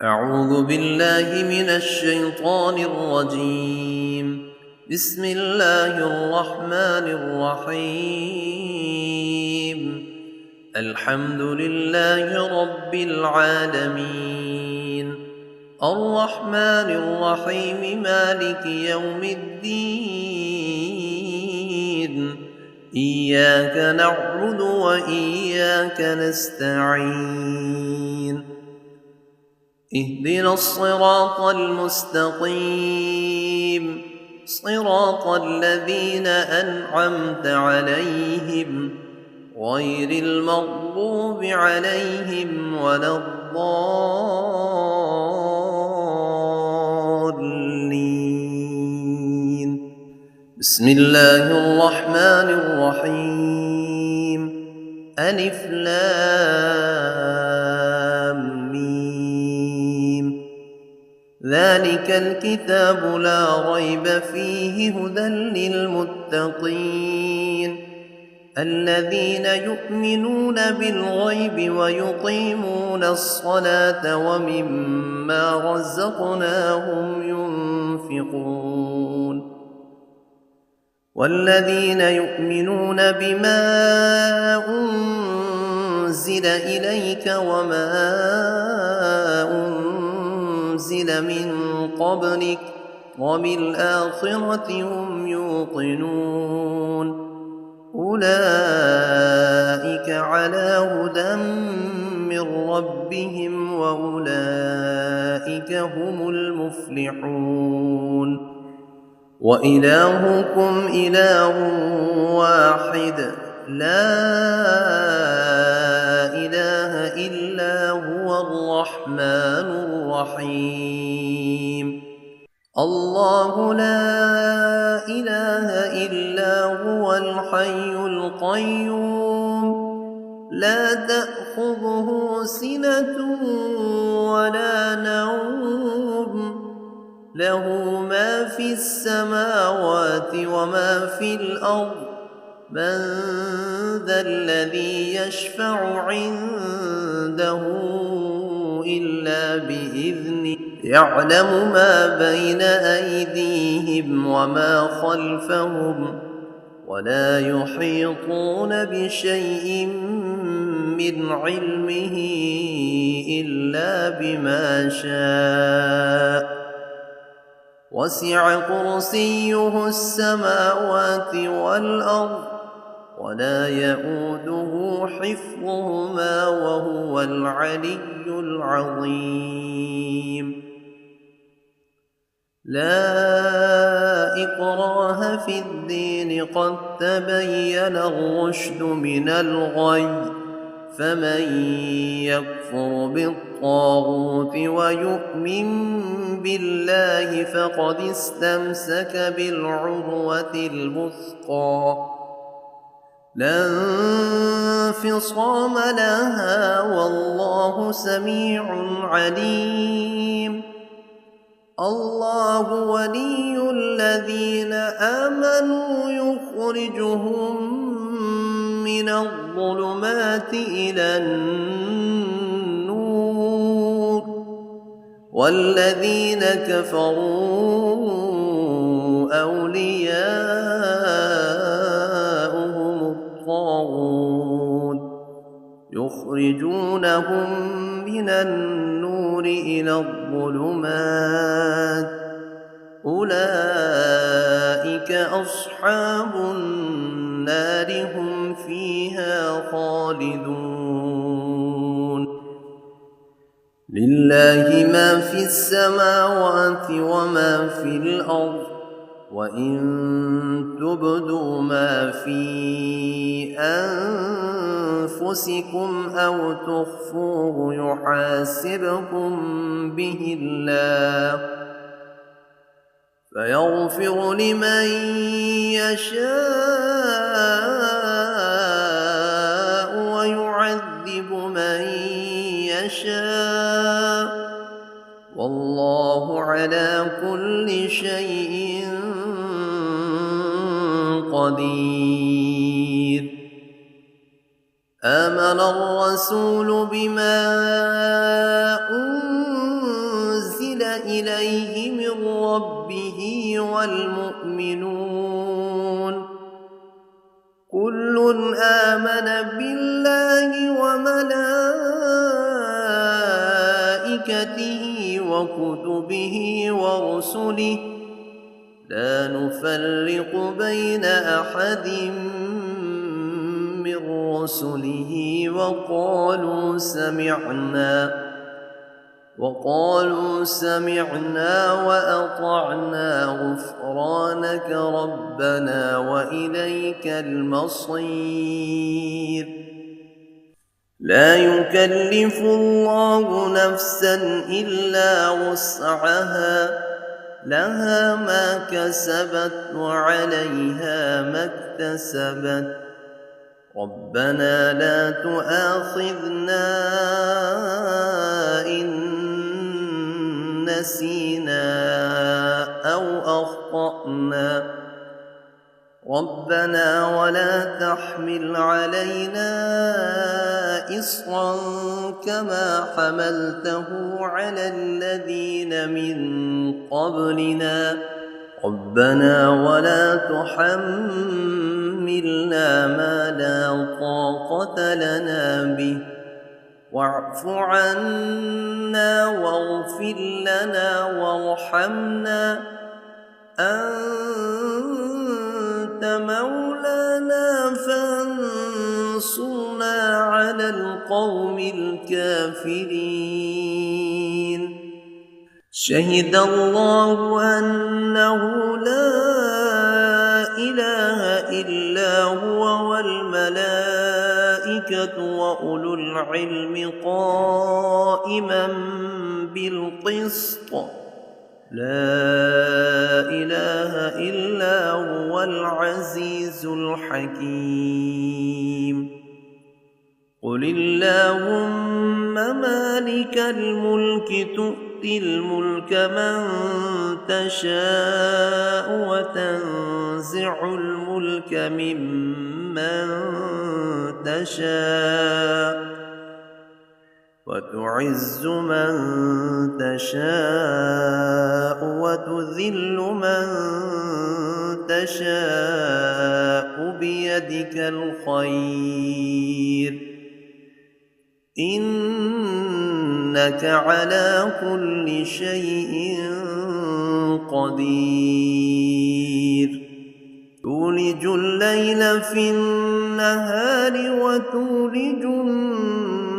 أعوذ بالله من الشيطان الرجيم. بسم الله الرحمن الرحيم. الحمد لله رب العالمين، الرحمن الرحيم، مالك يوم الدين. إياك نعبد وإياك نستعين. اهدنا الصراط المستقيم، صراط الذين أنعمت عليهم غير المغضوب عليهم ولا الضالين. بسم الله الرحمن الرحيم. ألف لام ميم. ذلك الكتاب لا ريب فيه هدى للمتقين الذين يؤمنون بالغيب ويقيمون الصلاة ومما رزقناهم ينفقون والذين يؤمنون بما أنزل إليك وما أنزل من قبلك وبالآخرة هم يوقنون أولئك على هدى من ربهم وأولئك هم المفلحون. وإلهكم إله واحد لا إله إلا هو الرحمن الرحيم. الله لا إله إلا هو الحي القيوم لا تأخذه سنة ولا نوم له ما في السماوات وما في الأرض من ذا الذي يشفع عنده إلا بإذنه يعلم ما بين أيديهم وما خلفهم ولا يحيطون بشيء من علمه إلا بما شاء وسع كرسيه السماوات والأرض ولا يئوده حفظهما وهو العلي العظيم. لا إكراه في الدين قد تبين الرشد من الغي فمن يكفر بالطاغوت ويؤمن بالله فقد استمسك بالعروة الوثقى لا انفصام لها والله سميع عليم. الله ولي الذين آمنوا يخرجهم من الظلمات إلى النور والذين كفروا أولياؤهم الطاغوت يخرجونهم من النور إلى الظلمات أولئك أصحاب النار هم فيها خالدون. لله ما في السماوات وما في الأرض وإن تبدوا ما في أنفسكم أو تخفوه يحاسبكم به الله فيغفر لمن يشاء ويعذب من يشاء والله على كل شيء قدير. آمن الرسول بما أنزل إليه من ربه والمؤمنون كل آمن بالله وملائكته وكتبه ورسله لا نفرق بين أحد من رسله وقالوا سمعنا وأطعنا غفرانك ربنا وإليك المصير لا يكلف الله نفسا إلا وسعها لها ما كسبت وعليها ما اكتسبت ربنا لا تؤاخذنا إن نسينا أو أخطأنا ربنا ولا تحمل علينا إصرا كما حملته على الذين من قبلنا ربنا ولا تحملنا ما لا طاقة لنا به واعف عنا واغفر لنا وارحمنا أنت مولانا فانصرنا على القوم الكافرين شهد الله أنه لا إله إلا هو والملائكة وأولو العلم قائما بالقسط لا إله إلا هو العزيز الحكيم قل اللهم مالك الملك تؤتي الملك من تشاء وتنزع الملك ممن تشاء وتعز من تشاء وتذل من تشاء بيدك الخير إنك على كل شيء قدير تولج الليل في النهار وتولج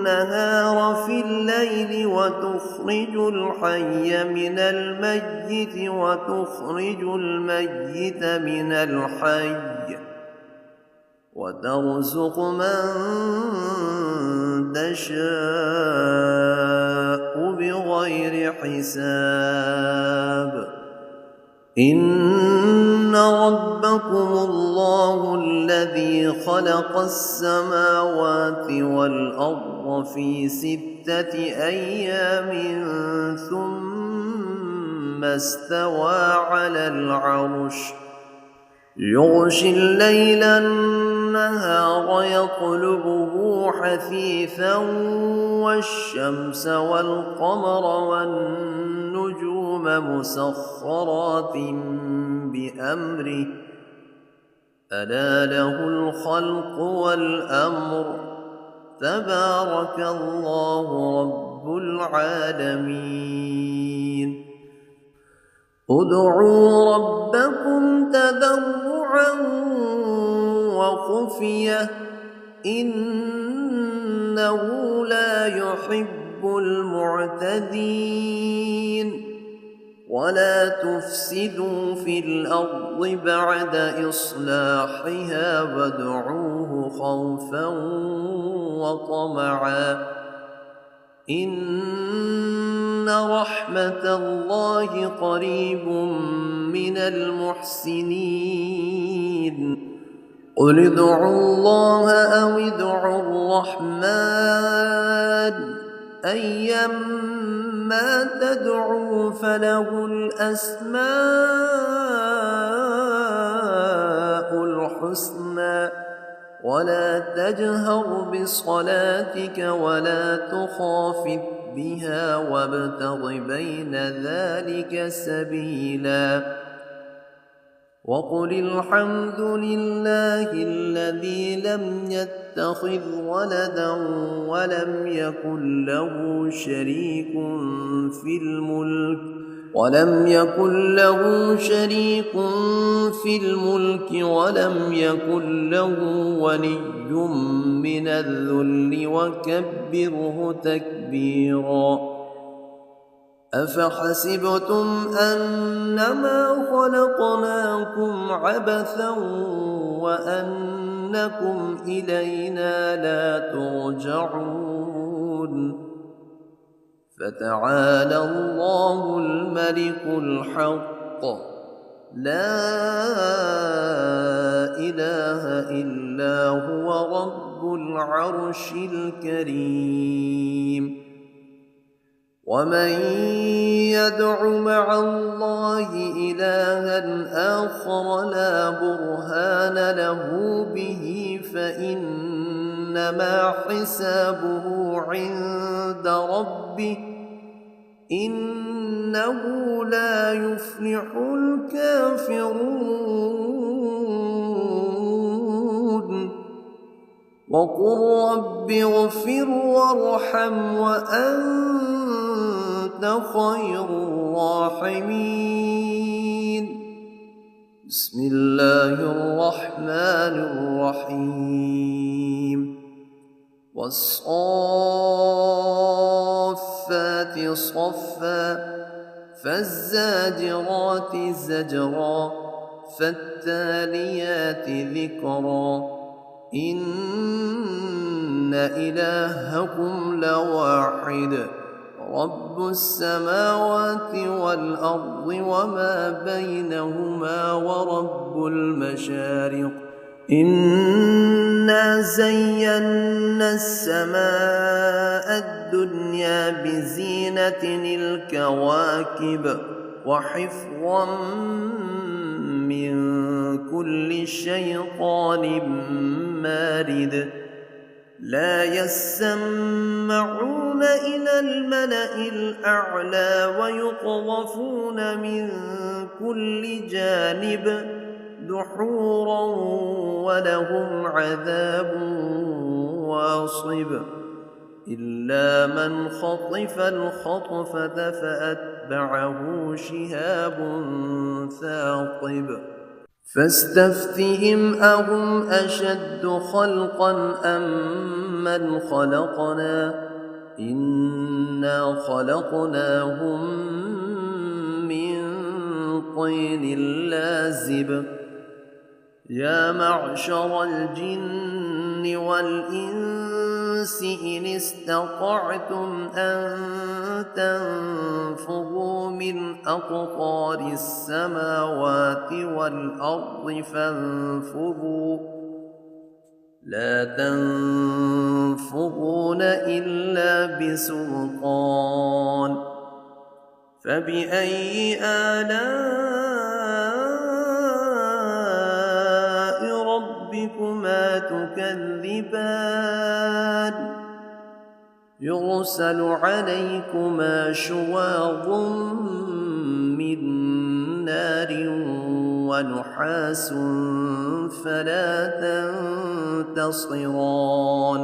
النهار في الليل وتخرج الحي من الميت وتخرج الميت من الحي وترزق من تشاء بغير حساب إن ربكم الله الذي خلق السماوات والأرض في 6 أيام ثم استوى على العرش يغشي الليل النهار يطلبه حثيثا والشمس والقمر والنجوم مسخرات بأمره ألا له الخلق والأمر تبارك الله رب العالمين ادعوا ربكم تضرعا وخفية إنه لا يحب المعتدين ولا تفسدوا في الأرض بعد إصلاحها وادعوه خوفا وطمعا إن رحمة الله قريب من المحسنين قل ادعوا الله أو ادعوا الرحمن أيما تدعوا فله الأسماء الحسنى ولا تجهر بصلاتك ولا تخافت بها وابتغ بين ذلك سبيلا وقل الحمد لله الذي لم يتخذ ولدا ولم يكن له شريك في الملك ولم ولم يكن له ولي من الذل وكبره تكبيرا أفحسبتم أنما خلقناكم عبثا وأنكم إلينا لا ترجعون فتعالى الله الملك الحق لا إله إلا هو رب العرش الكريم ومن يدع مع الله إلها آخر لا برهان له به فإنما حسابه عند ربه إنه لا يفلح الكافرون وقل رب اغفر وارحم وأنت خير الراحمين بسم الله الرحمن الرحيم والصافات صفا فالزاجرات زجرا فالتاليات ذكرا إن إلهكم لواحد رب السماوات والأرض وما بينهما ورب المشارق إنا زينا السماء الدنيا بزينة الكواكب وحفظا من كل شيطان مارد لا يسمعون إلى الملأ الأعلى ويقذفون من كل جانب دحورا ولهم عذاب واصب إلا من خطف الخطفة فأتبعه شهاب ثاقب فاستفتهم أهم أشد خلقا أم من خلقنا إنا خلقناهم من طين لازب يا معشر الجن والإنس إن استطعتم أن تنفذوا من أقطار السماوات والأرض فانفذوا لا تنفذون إلا بسلطان فبأي آلاء ربكما تكذبان يرسل عليكما شواظ من نار ونحاس فلا تنتصران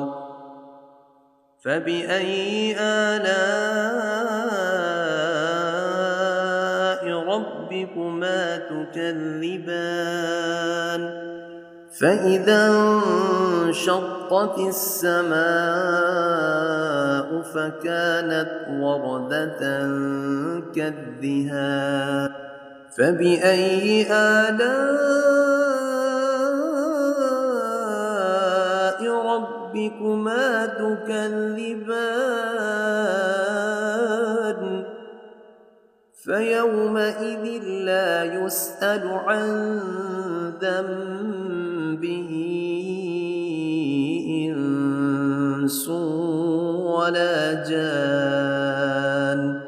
فبأي آلاء ربكما تكذبان فإذا انشقت السماء فكانت وردة كالدهان فبأي آلاء ربكما تكذبان فيومئذ لا يسأل عن ذنبه إنس ولا جان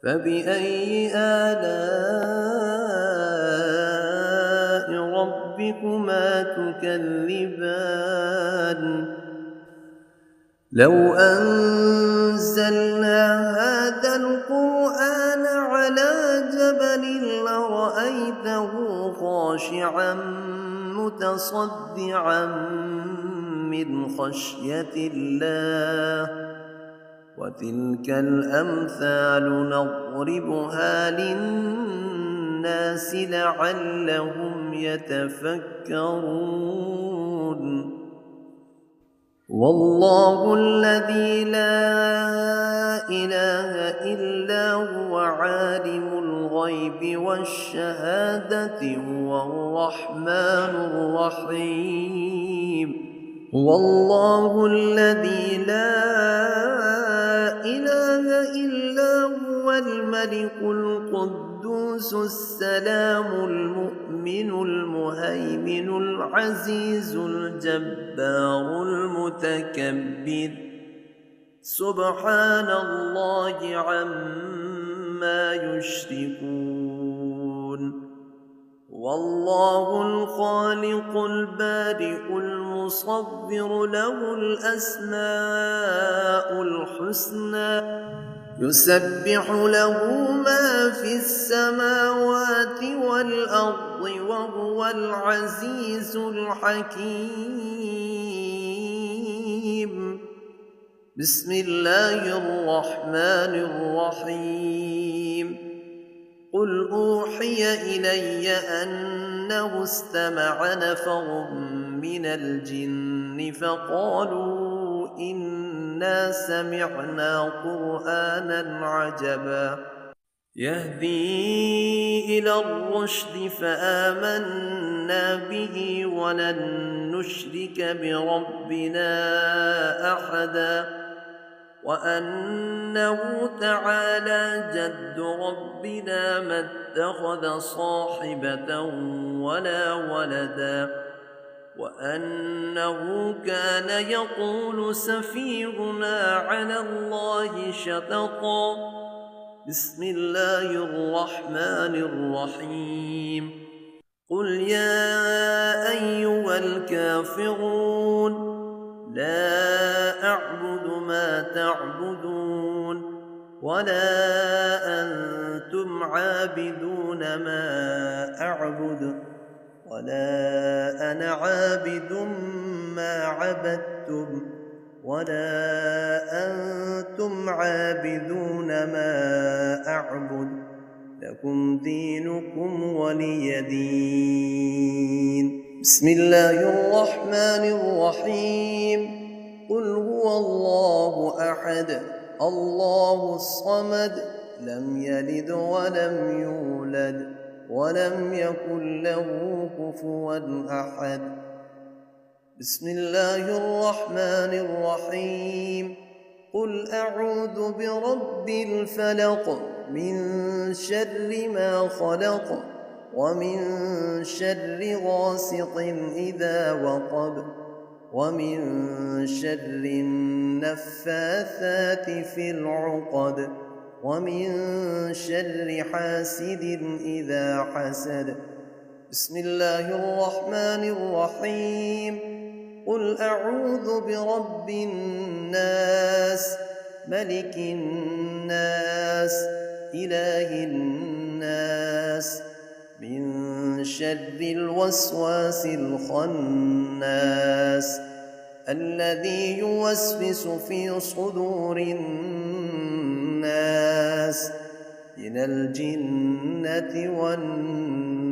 فبأي آلاء ربكما تكذبان لو أنزلنا أنزلنا هذا القرآن على جبل لرأيته خاشعا متصدعا من خشية الله وتلك الأمثال نضربها للناس لعلهم يتفكرون والله الذي لا إله إلا هو عالم الغيب والشهادة هو الرحمن الرحيم والله الذي لا إله إلا هو الملك القدوس السلام المؤمن المهيمن العزيز الجبار المتكبر سبحان الله عما يشركون والله الخالق البارئ المصور له الأسماء الحسنى يسبح له ما في السماوات والأرض وهو العزيز الحكيم بسم الله الرحمن الرحيم قل أوحي إلي أنه استمع نفر من الجن فقالوا إنا سمعنا قرآنا عجبا يهدي إلى الرشد فآمنا به ولن نشرك بربنا أحدا وأنه تعالى جد ربنا ما اتخذ صاحبة ولا ولدا وأنه كان يقول سفيهنا على الله شططا بسم الله الرحمن الرحيم قل يا أيها الكافرون لا أعبد ما تعبدون ولا أنتم عابدون ما أعبد ولا أنا عابد ما عبدتم ولا أنتم عابدون ما أعبد لكم دينكم ولي دين بسم الله الرحمن الرحيم قل هو الله أحد الله الصمد لم يلد ولم يولد ولم يكن له كفوا أحد بسم الله الرحمن الرحيم قل أعوذ برب الفلق من شر ما خلق ومن شر غاسق إذا وقب ومن شر النفاثات في العقد ومن شر حاسد إذا حسد بسم الله الرحمن الرحيم قل أعوذ برب الناس ملك الناس إله الناس من شر الوسواس الخناس الذي يوسوس في صدور الناس من الجنة والناس